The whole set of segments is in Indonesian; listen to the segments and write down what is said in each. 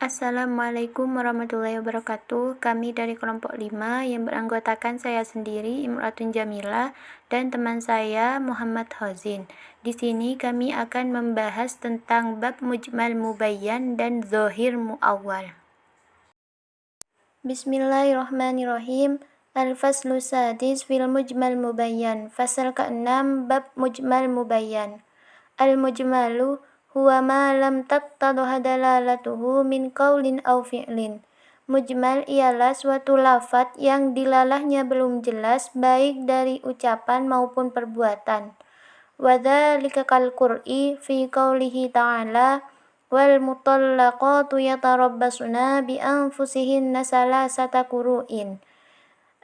Assalamualaikum warahmatullahi wabarakatuh. Kami dari kelompok 5 yang beranggotakan saya sendiri, Imratun Jamila, dan teman saya, Muhammad Hozin. Di sini kami akan membahas tentang bab mujmal mubayyan dan zohir muawwal. Bismillahirrahmanirrahim. Al-faslu sadis fil mujmal mubayyan. Fasal ke-6 bab mujmal mubayyan. Al-mujmalu huwa ma lam tattadha dalalatuhu min qaulin aw fi'lin. Mujmal ialah suatu lafadz yang dilalahnya belum jelas baik dari ucapan maupun perbuatan. Wa dzalika kal qur'i fi qaulihi ta'ala wal mutallaqatu yatarabbasuna bi anfusihinna salasata quru'in.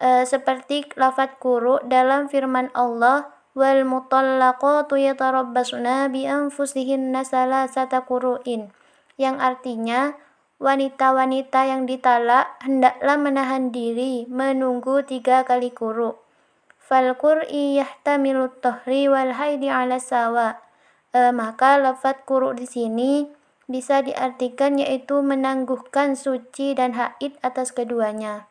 Seperti lafadz quru' dalam firman Allah wal mutallaqatu yatarabbasuna bi anfusihinna salasata quru'in, yang artinya wanita-wanita yang ditalak hendaklah menahan diri menunggu 3 kali quru'. Fal qur'i yahtamilu at-tahri wal haidi 'ala sawa. Maka lafadz quru' di sini bisa diartikan yaitu menangguhkan suci dan haid atas keduanya.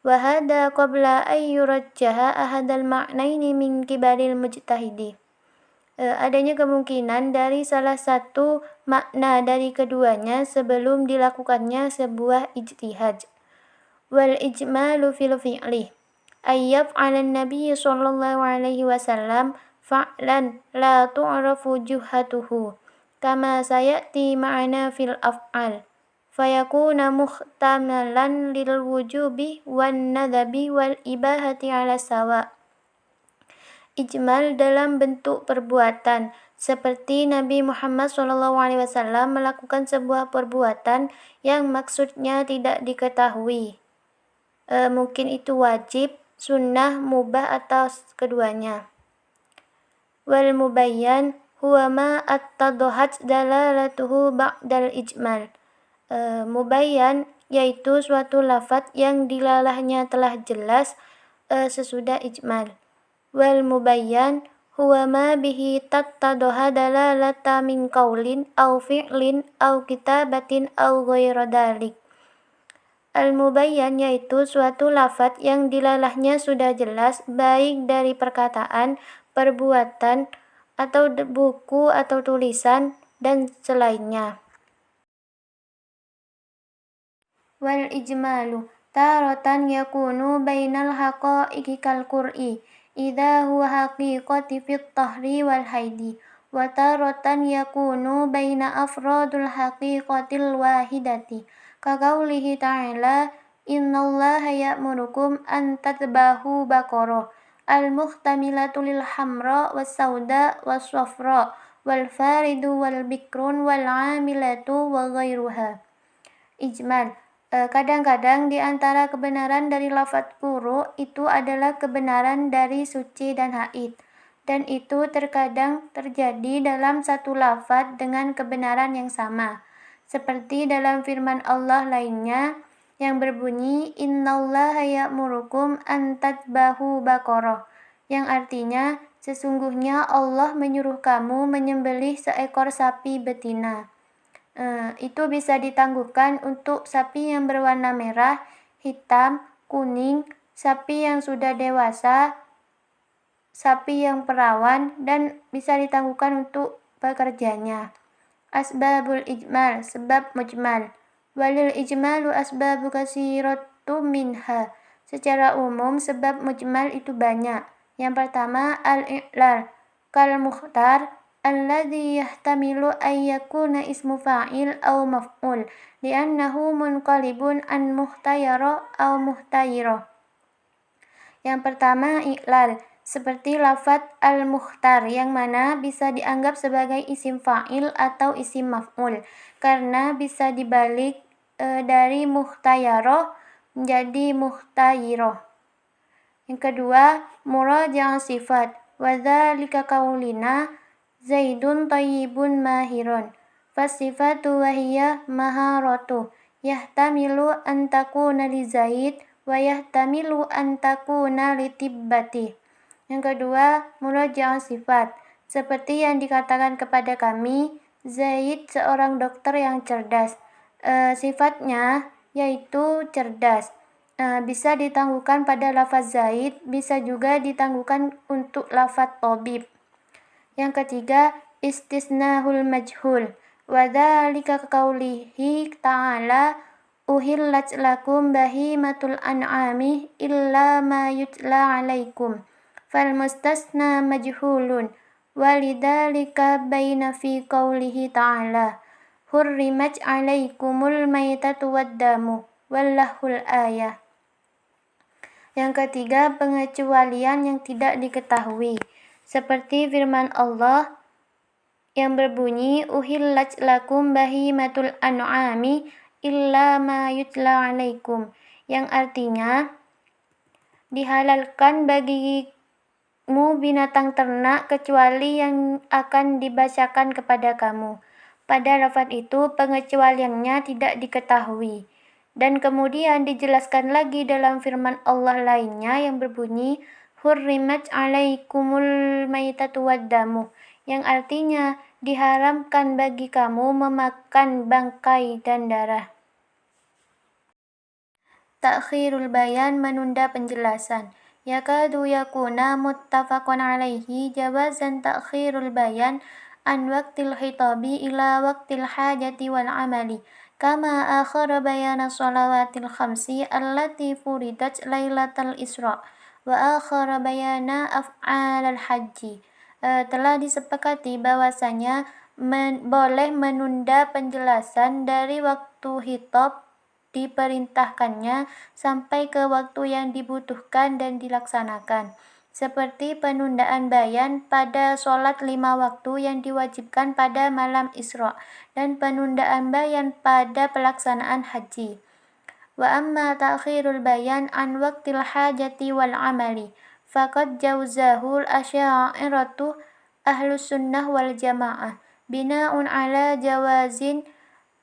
Wa hadha qabla an yurajjaha ahadal ma'naini min kibaril mujtahidi. Adanya kemungkinan dari salah satu makna dari keduanya sebelum dilakukannya sebuah ijtihad. Wal ijmalu fil fi'li ayyaf 'ala an-nabiy sallallahu alaihi wasallam fa'lan la tu'rafu juhatuhu kama sayati ma'ana fil af'al fayakuna muhtamalan lil wujubi wan nadhabi wal ibahati 'ala sawa. Ijmal dalam bentuk perbuatan, seperti Nabi Muhammad SAW melakukan sebuah perbuatan yang maksudnya tidak diketahui. Mungkin itu wajib, sunnah, mubah atau keduanya. Wal mubayyan huwa ma attadhat dalalatuhu ba'dal ijmal. Mubayyan yaitu suatu lafadz yang dilalahnya telah jelas sesudah ijmal. Wal mubayyan huwa ma bihi tattadha dalalata min qaulin aw fi'lin aw kitabatin aw ghairi dzalik. Al-mubayyan yaitu suatu lafadz yang dilalahnya sudah jelas baik dari perkataan, perbuatan, atau buku atau tulisan dan selainnya. Wal ijmalu taratan yakunu bainal haqa'iqi kal qur'i idza huwa haqiqati fit tahri wal haidi wa taratan yakunu baina afradul haqiqatil wahidati ka qaulihi ta'ala innallaha ya'murukum an tadbahu baqarah al muhtamilatu lil hamra was sauda was safra wal faridu wal bikrun wal 'amilatu wa ghairuha. Ijmal, kadang-kadang di antara kebenaran dari lafadz quru' itu adalah kebenaran dari suci dan haid, dan itu terkadang terjadi dalam satu lafadz dengan kebenaran yang sama, seperti dalam firman Allah lainnya yang berbunyi innallaha ya'murukum an tadbahu baqarah, yang artinya sesungguhnya Allah menyuruh kamu menyembelih seekor sapi betina. Itu bisa ditangguhkan untuk sapi yang berwarna merah, hitam, kuning, sapi yang sudah dewasa, sapi yang perawan, dan bisa ditangguhkan untuk pekerjanya. Asbabul ijmal, sebab mujmal. Walil ijmalu asbabu katsiratu minha. Secara umum sebab mujmal itu banyak. Yang pertama al-i'lal kal mukhtar alladhi yahtamilu an yakuna ismu fa'il aw maf'ul li'annahu munqalibun an muhtayara aw muhtayirah. Yang pertama i'lal, seperti lafadz al-mukhtar yang mana bisa dianggap sebagai isim fa'il atau isim maf'ul karena bisa dibalik dari muhtayarah menjadi muhtayirah. Yang kedua muraja'ah sifat wa dzalika qaulina Zaidun tayyibun mahirun. Fasifatu wahiyya maharatu. Yahtamilu an takuna li Zaid wa yahtamilu an takuna li tibbati. Yang kedua, muraja'ah sifat. Seperti yang dikatakan kepada kami, Zaid seorang dokter yang cerdas. Sifatnya yaitu cerdas. Bisa ditangguhkan pada lafaz zaid, bisa juga ditangguhkan untuk lafaz tabib. Yang ketiga, istisnahul majhul. Wa dzalika kaqaulihi ta'ala uhillat lakum bahimatul an'ami illa ma yutla 'alaikum. Fal mustasna majhulun. Walidzalika baina fi qaulihi ta'ala hurrimat 'alaikumul maitatu wad-damu wallahul ayah. Yang ketiga, pengecualian yang tidak diketahui. Seperti firman Allah yang berbunyi uhillat lakum bahimatul an'ami illa ma yutla 'alaikum, yang artinya dihalalkan bagimu binatang ternak kecuali yang akan dibacakan kepada kamu. Pada lafaz itu pengecualiannya tidak diketahui. Dan kemudian dijelaskan lagi dalam firman Allah lainnya yang berbunyi hurrimat 'alaikumul maitatu wad-damu, yang artinya diharamkan bagi kamu memakan bangkai dan darah. Takhirul bayan, menunda penjelasan. Yakadu yakuna muttafaqun alaihi jawazan takhirul bayan an waqtil khitabi ila waqtil hajati wal amali. Kama akhara bayana shalawatil khamsi allati furidat lailatal isra wa akhara bayana af'alal haji. Telah disepakati bahwasanya boleh menunda penjelasan dari waktu khitab diperintahkannya sampai ke waktu yang dibutuhkan dan dilaksanakan, seperti penundaan bayan pada sholat 5 waktu yang diwajibkan pada malam Isra dan penundaan bayan pada pelaksanaan haji. Wa amma ta'khirul bayan an waqtil hajati wal amali faqad jawzahul asy'aratu ahlus sunnah wal jamaah bina'un ala jawazin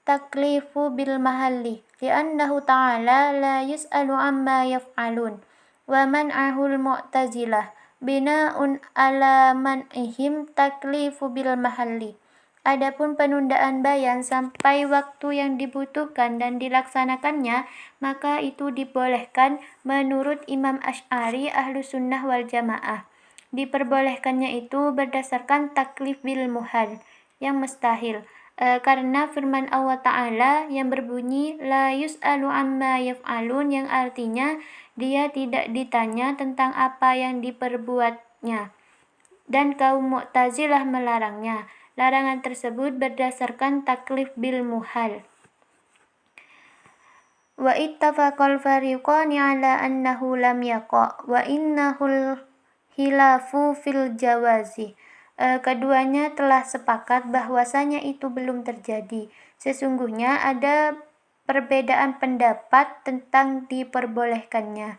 taklifu bil mahalli li'annahu ta'ala la yus'alu amma yaf'alun wa man'ahul mu'tazilah bina'un ala man'ihim taklifu bil mahalli. Adapun penundaan bayan sampai waktu yang dibutuhkan dan dilaksanakannya, maka itu dibolehkan menurut Imam Asy'ari Ahlus Sunnah wal Jamaah. Diperbolehkannya itu berdasarkan taklif bil muhal, yang mustahil. Karena firman Allah Ta'ala yang berbunyi la yus'alu amma yaf'alun, yang artinya dia tidak ditanya tentang apa yang diperbuatnya, dan kaum Mu'tazilah melarangnya. Larangan tersebut berdasarkan taklif bil muhal. Wa ittafaqal fariqani ala annahu lam yaqa wa innahul hilafu fil jawazi. Keduanya telah sepakat bahwasanya itu belum terjadi. Sesungguhnya ada perbedaan pendapat tentang diperbolehkannya.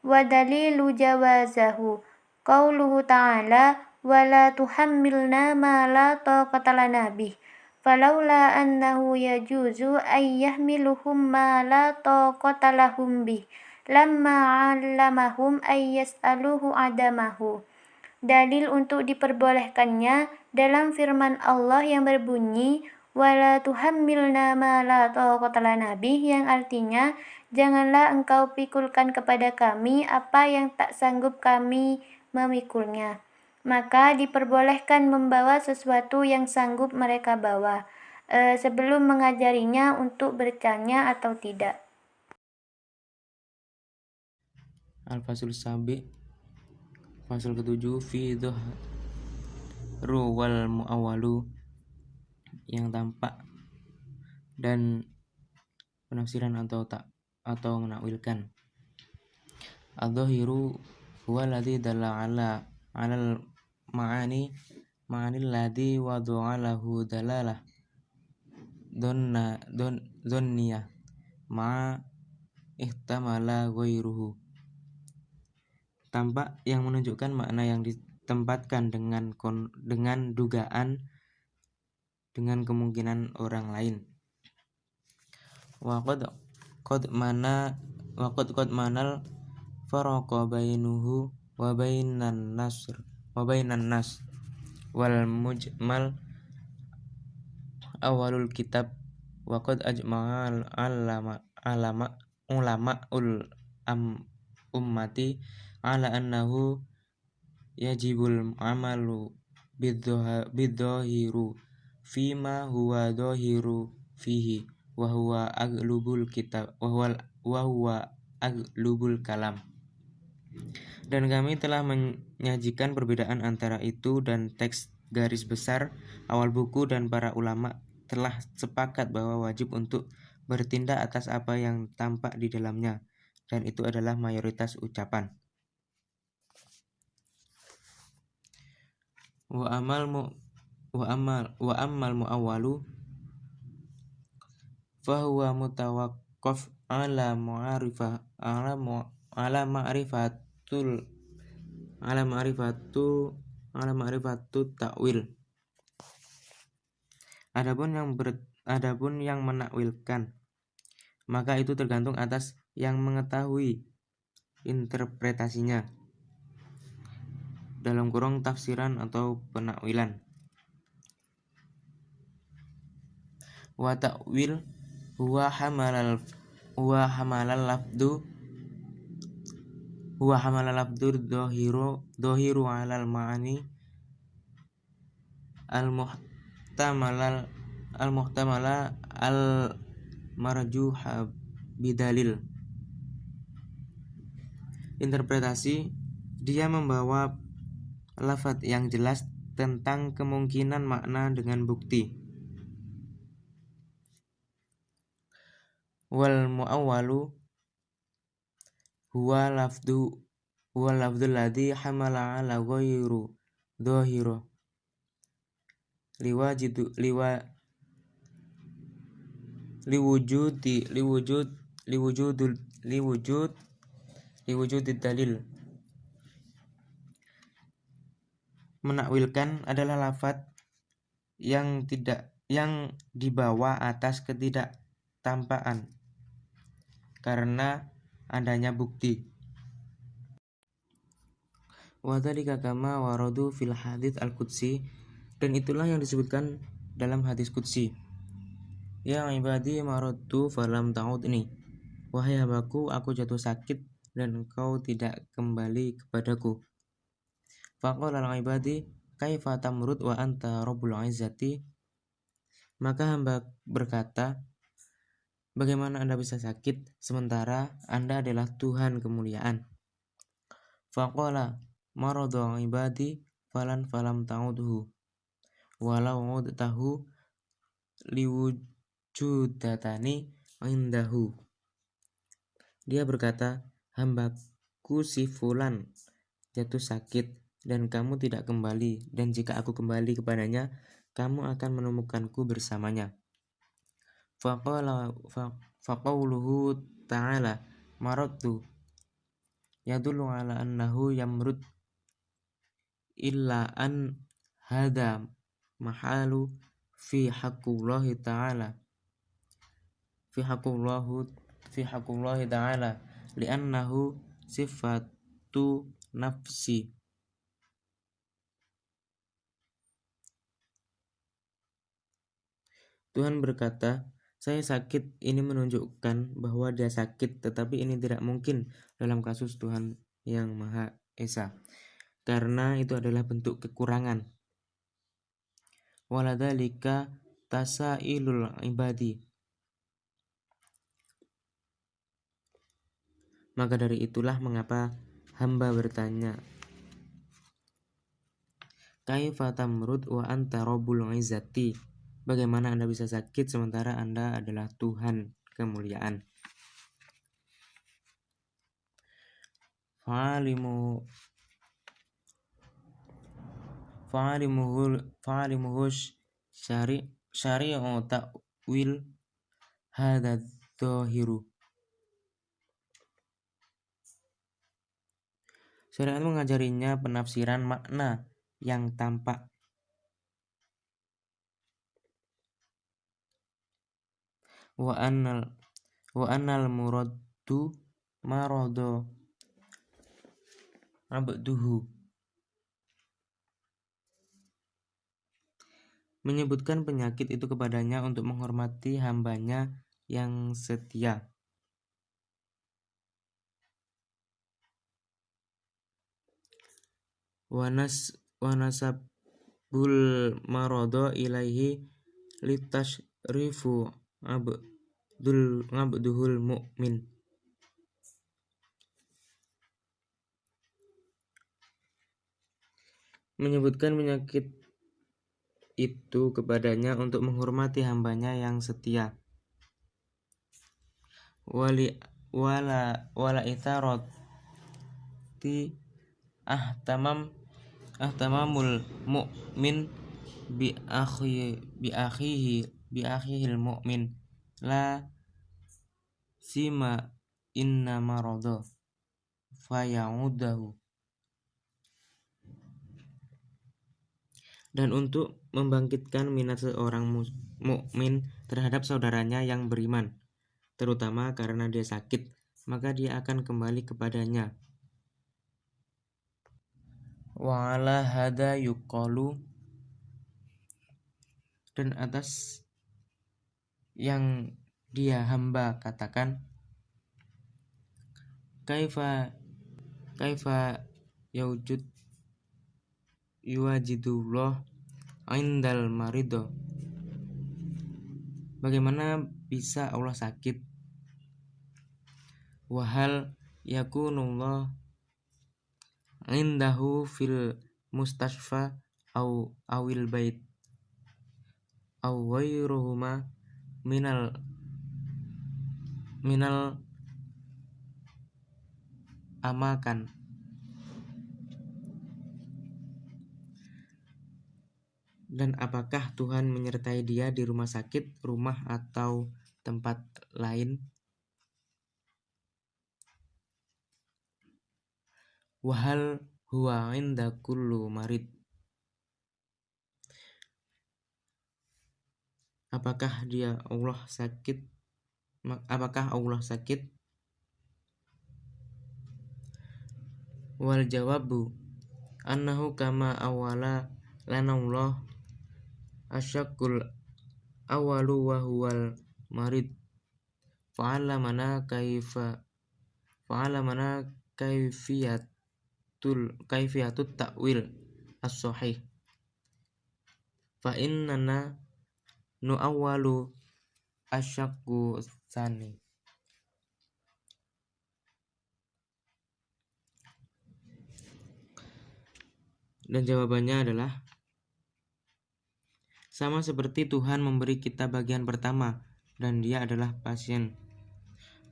Wa dalilu jawazahu qauluhu ta'ala wala tuhammilna ma la taqata lana bih falaula annahu yajuzu ay yahmiluhum ma la taqata lahum bih lamma 'allamahum ay yas'aluhu adamahu. Dalil untuk diperbolehkannya dalam firman Allah yang berbunyi wala tuhammilna ma la taqata lana bih, yang artinya janganlah engkau pikulkan kepada kami apa yang tak sanggup kami memikulnya. Maka diperbolehkan membawa sesuatu yang sanggup mereka bawa, sebelum mengajarinya untuk bertanya atau tidak. Al-Fasul Sabi, Fasul ke-7 fi dhuhru wal mu'awalu, yang tampak dan penafsiran atau menakwilkan. Adh-dhahiru huwa alladhi dalla ala al-ma'ani alladhi wada'a lahu dalalah dhanniyah ma'a ihtamala ghairuhu. Tampak yang menunjukkan makna yang ditempatkan dengan dugaan dengan kemungkinan orang lain. Wa qad manal faraqa bainuhu wa bainan nas wal mujmal awalul kitab wa qad ajma'al ulama'ul ummati ala annahu yajibul amalu bidzahiru fima huwa dhahiru fihi wa huwa aglubul kitab wa huwa aglubul kalam. Dan kami telah menyajikan perbedaan antara itu dan teks garis besar awal buku, dan para ulama telah sepakat bahwa wajib untuk bertindak atas apa yang tampak di dalamnya, dan itu adalah mayoritas ucapan. Wa ammal muawwalu fa huwa mutawaqqaf ala ma'rifatu ta'wil. Adapun yang menakwilkan, maka itu tergantung atas yang mengetahui interpretasinya, dalam kurung tafsiran atau penakwilan. Wa ta'wil huwa hamalal lafdu dhahiru alal ma'ani al-muhtamala al-marjuha bidalil. Interpretasi, dia membawa lafaz yang jelas tentang kemungkinan makna dengan bukti. Wal muawwalu huwa lafdul ladzi hamala ala ghairu dhahiru liwujud dalil. Menakwilkan adalah lafaz yang dibawa atas ketidaktampakan karena adanya bukti. Wa dzalika kama waradu fil hadits al-qudsi, dan itulah yang disebutkan dalam hadis qudsi. Ya ibadi maradtu falam ta'udni, wahai hambaku, aku jatuh sakit dan engkau tidak kembali kepadaku. Faqala al-ibadi kaifa tamrud wa anta rabbul izzati, maka hamba berkata, bagaimana Anda bisa sakit sementara Anda adalah Tuhan kemuliaan? Faqala maradu ibadi falam ta'udhu walau udtahu liwujudatani indahu. Dia berkata, hambaku si fulan jatuh sakit dan kamu tidak kembali, dan jika aku kembali kepadanya, kamu akan menemukanku bersamanya. Faqauluhu ta'ala maradtu yadullu ala annahu yamrud illa an hada mahalu fi haqqullahi ta'ala li'annahu sifatu nafsi. Tuhan berkata, saya sakit, ini menunjukkan bahwa dia sakit, tetapi ini tidak mungkin dalam kasus Tuhan yang Maha Esa, karena itu adalah bentuk kekurangan. Waladzalika tasailul ibadi, maka dari itulah mengapa hamba bertanya, kaifa tamrud wa anta rabbul izzati, bagaimana Anda bisa sakit sementara Anda adalah Tuhan kemuliaan. Fa'alimuhu syari'u ta'wil hadza dhahiru. Syariat mengajarinya penafsiran makna yang tampak. Wa annal muraddu maradu abduhu, menyebutkan penyakit itu kepadanya untuk menghormati hambanya yang setia. Wanasabul marodo ilaihi litashrifu ngabduhul mu'min. Menyebutkan penyakit itu kepadanya untuk menghormati hambanya yang setia. Wala itharoti ahtamamul mu'min bi akhihil mu'min la sima inna marodo fayaudahu. Dan untuk membangkitkan minat seorang mukmin terhadap saudaranya yang beriman, terutama karena dia sakit, maka dia akan kembali kepadanya. Wa ala hada yuqalu, dan atas yang dia hamba katakan, kaifa yuwajidullah indal marido. Bagaimana bisa Allah sakit? Wahal yakunullah indahu fil mustashfa awil bait aw ghairuhuma minal amakan. Dan apakah Tuhan menyertai dia di rumah sakit, rumah, atau tempat lain? Wahal huwa inda kullu marid. Apakah Allah sakit? Wal jawabu annahu kama awala lanallah asyakul awalu wa huwal marid fa'alamana kaifiyatut ta'wil as-sahih fa innana nu'awwalu asyakku tsani. Dan jawabannya adalah sama seperti Tuhan memberi kita bagian pertama, dan dia adalah pasien.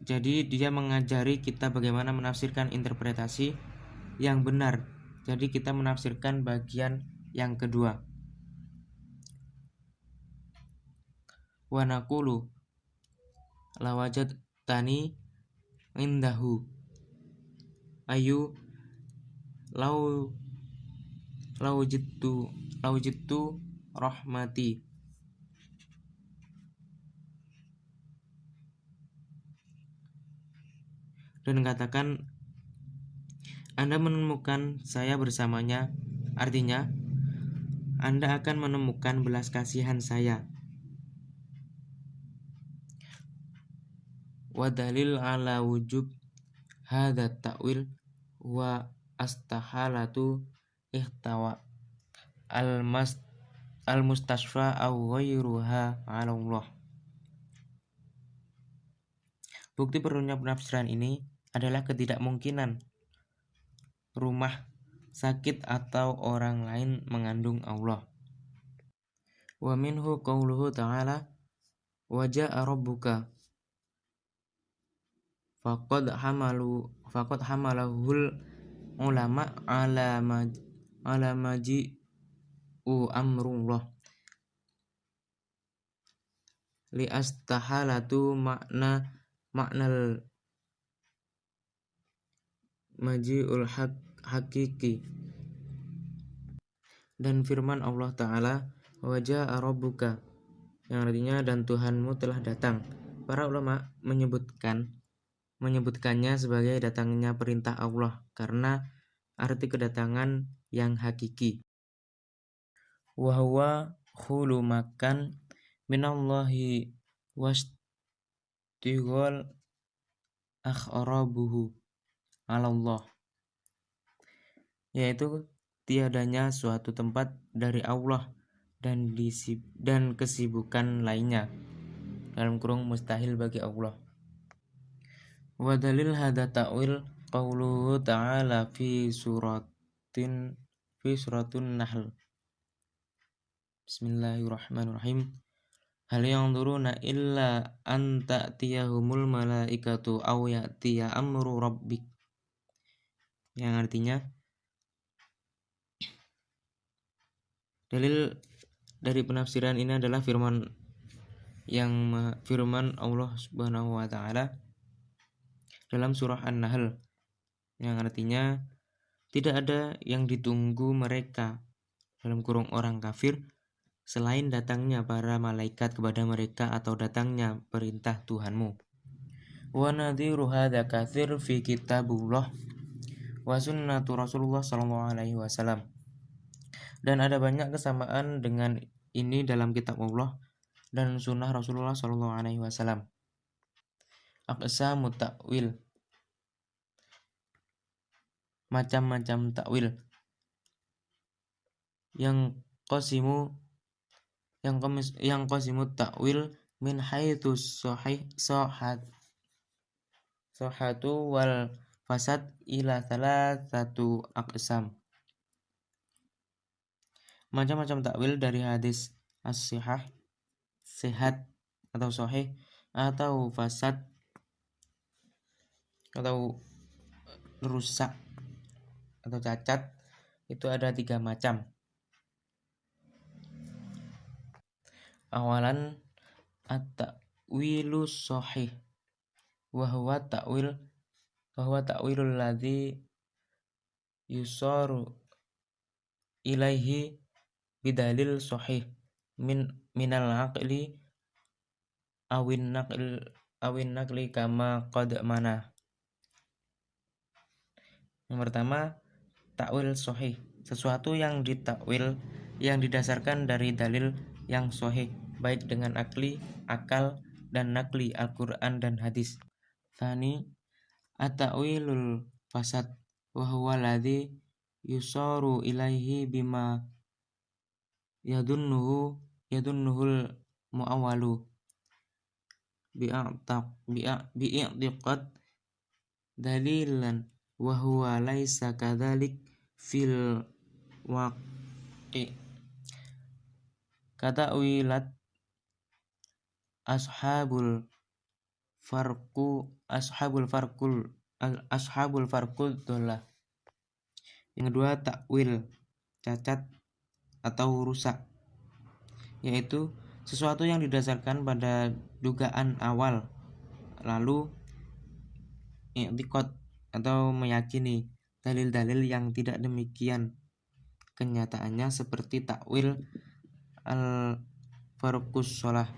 Jadi dia mengajari kita bagaimana menafsirkan interpretasi yang benar. Jadi kita menafsirkan bagian yang kedua. Wa naqulu lawajad tani indahu ayu lawjittu rahmati. Dan katakan, Anda menemukan saya bersamanya, artinya Anda akan menemukan belas kasihan saya. Wa dalil ala wujub hadza ta'wil wa astahalatu ihtawa al-mustashfa aw ghairuha 'ala Allah. Bukti perlunya penafsiran ini adalah ketidakmungkinan rumah sakit atau orang lain mengandung Allah. Wa minhu qauluhu ta'ala wa ja'a rabbuka faqad hamalahul ulama ala maji'u amrullah li astahalatu maknal maji'ul hakiki. Dan firman Allah Ta'ala wa ja'a rabbuka, yang artinya dan Tuhanmu telah datang. Para ulama menyebutkannya sebagai datangnya perintah Allah karena arti kedatangan yang hakiki. Wa huwa khulu makan minallahi wastigol akhrabuhu alallah, yaitu tiadanya suatu tempat dari Allah dan kesibukan lainnya dalam kurung mustahil bagi Allah. Wa dalil hada ta'wil qauluhu ta'ala fi suratun Nahl. Bismillahirrahmanirrahim. Hal yanzuruna illa an ta'tiyahumul malaikatu aw ya'tiya amru rabbik. Yang artinya, dalil dari penafsiran ini adalah firman Allah Subhanahu wa taala dalam surah An-Nahl, yang artinya tidak ada yang ditunggu mereka dalam kurung orang kafir selain datangnya para malaikat kepada mereka atau datangnya perintah Tuhanmu. Wa nadhiru hadza katsir fi kitabullah wa sunnatu Rasulullah sallallahu alaihi wasallam. Dan ada banyak kesamaan dengan ini dalam kitab Allah dan sunnah Rasulullah sallallahu alaihi wasallam. Aqsamu ta'wil, macam-macam takwil. Yang qasimu takwil min haitsu sahatu wal fasad ila thalathatu aqsam. Macam-macam takwil dari hadis as-sihah, sehat atau sahih, atau fasad atau rusak atau cacat, itu ada 3 macam. Awalan at-ta'wilu sahih wa huwa ta'wilul ladzi yusaru ilaihi bidalil sahih minal aqli awin naqli kama qad mana. Yang pertama, takwil sahih, sesuatu yang ditakwil yang didasarkan dari dalil yang sahih, baik dengan akal dan nakli Al-Quran dan hadis. Tsani, at-ta'wilul fasad wa huwa alladzi yusaru ilaihi bima yadunnuhul mu'awwalu bi'i'tiqad dalilan wa huwa laisa kadzalik fil waqi. Kata wilat ashabul farqul dolah. Yang kedua, takwil cacat atau rusak, yaitu sesuatu yang didasarkan pada dugaan awal lalu i'tiqad atau meyakini dalil-dalil yang tidak demikian kenyataannya, seperti takwil al-farqus shalah.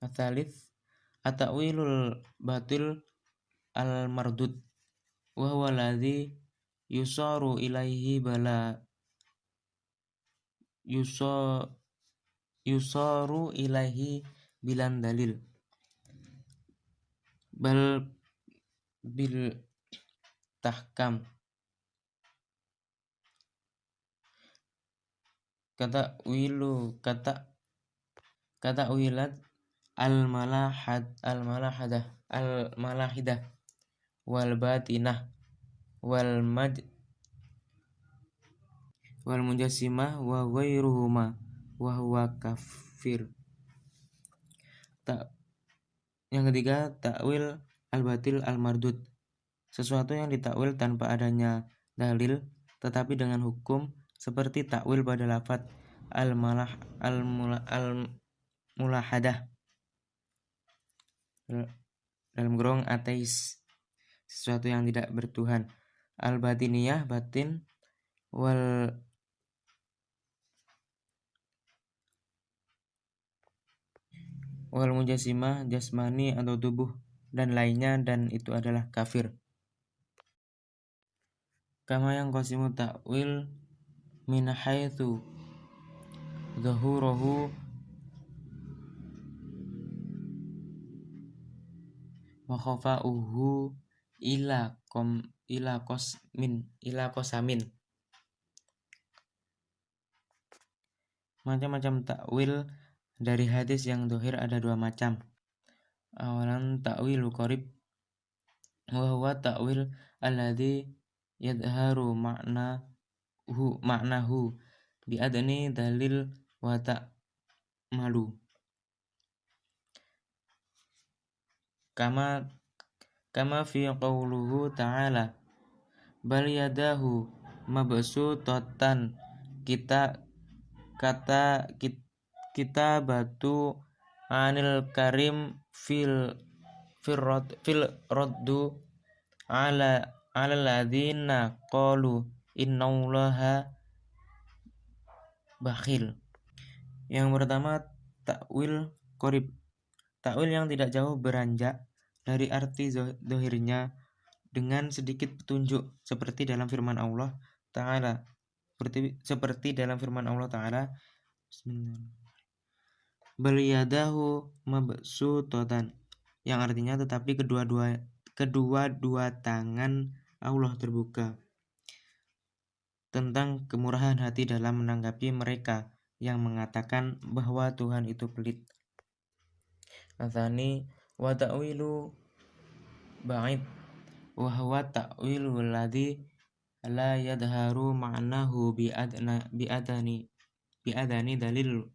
Atsalits, at-ta'wilul batil al-mardud wa huwa alladzi yusaru ilaihi bilan dalil bal bil tahkam. Kata wilat al-malahidah wal batinah wal mujassimah wa ghairuhuma wa huwa kafir. Yang ketiga, takwil al-batil al-mardud, sesuatu yang ditakwil tanpa adanya dalil tetapi dengan hukum, seperti takwil pada lafaz al-mulahadah dalam kurung ateis, sesuatu yang tidak bertuhan. Al-batiniyah batin wal mujassimah jasmani atau tubuh dan lainnya, dan itu adalah kafir. Kama yang qasimu takwil min haitsu zuhuruhu wa khafa'uhu ila qasamin. Macam-macam takwil dari hadis yang zahir ada dua macam. Awalan ta'wilu qarib wa huwa ta'wil alladhi yadharu ma'nahu bi adni dalil wa ta'malu kama fi qawluhu ta'ala bal yadahu mabsutatan kita batu anil karim fil raddu ala ladhina qalu innallaha bakhil. Yang pertama, takwil qarib, takwil yang tidak jauh beranjak dari arti zahirnya dengan sedikit petunjuk seperti dalam firman Allah Ta'ala bal yadahu mabsutatan, yang artinya tetapi kedua tangan Allah terbuka, tentang kemurahan hati dalam menanggapi mereka yang mengatakan bahwa Tuhan itu pelit. Atsani wa ta'wilu ba'id wa huwa ta'wilu alladhi la yadharu ma'nahu bi adani dalilu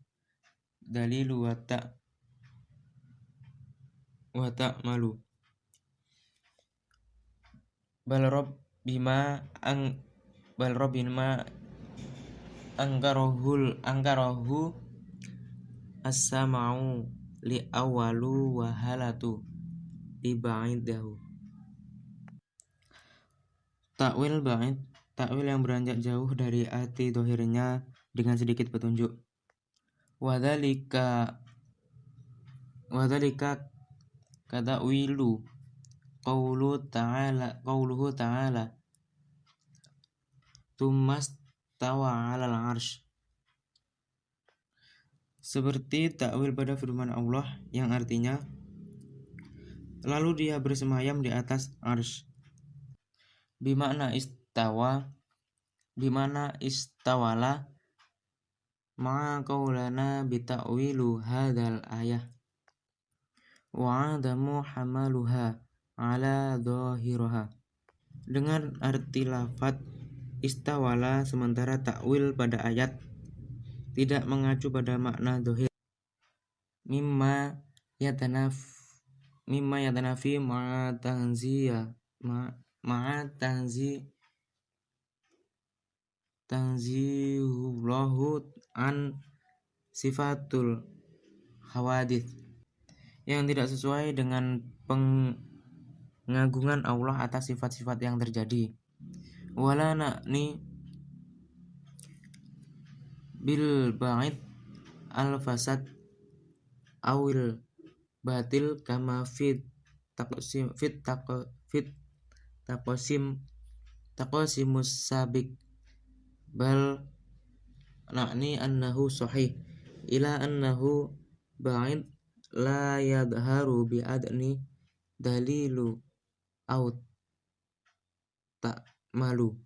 wa ta'malu bal rabbima angkarahu as-sama'u li awalu wa halatu li ba'idahu. Takwil ba'id, takwil yang beranjak jauh dari arti zahirnya dengan sedikit petunjuk. Wadhalika katawilu qawluhu ta'ala tumastawa 'alal 'arsy, seperti takwil pada firman Allah yang artinya lalu dia bersemayam di atas arsy, bimana istawala ma'a qaulana bita'wilu hadzal ayah wa 'adamu hamaluha 'ala dhahiriha. Dengan arti lafadz istawala, sementara takwil pada ayat tidak mengacu pada makna zahir, mimma yatanafi ma'a tanzihullahu an sifatul hawadits, yang tidak sesuai dengan pengagungan Allah atas sifat-sifat yang terjadi. Wala na'ni bil ba'id al fasad awil batil kama fit taqsimus sabik, bal na'ni annahu sahih ila annahu ba'id la yadharu bi adni dalilu au ta'malu.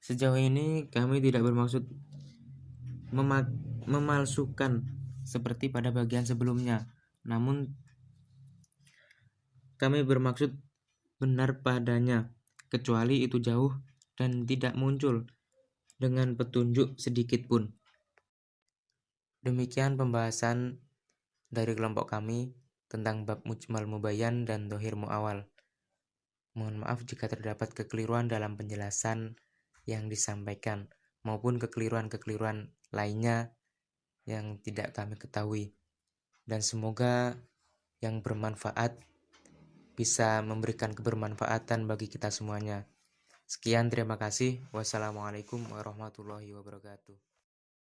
Sejauh ini kami tidak bermaksud memalsukan seperti pada bagian sebelumnya, namun kami bermaksud benar padanya, kecuali itu jauh dan tidak muncul dengan petunjuk sedikit pun. Demikian pembahasan dari kelompok kami tentang bab mujmal mubayyan dan dhahir muawal. Mohon maaf jika terdapat kekeliruan dalam penjelasan yang disampaikan maupun kekeliruan-kekeliruan lainnya yang tidak kami ketahui, dan semoga yang bermanfaat bisa memberikan kebermanfaatan bagi kita semuanya. Sekian, terima kasih. Wassalamualaikum warahmatullahi wabarakatuh.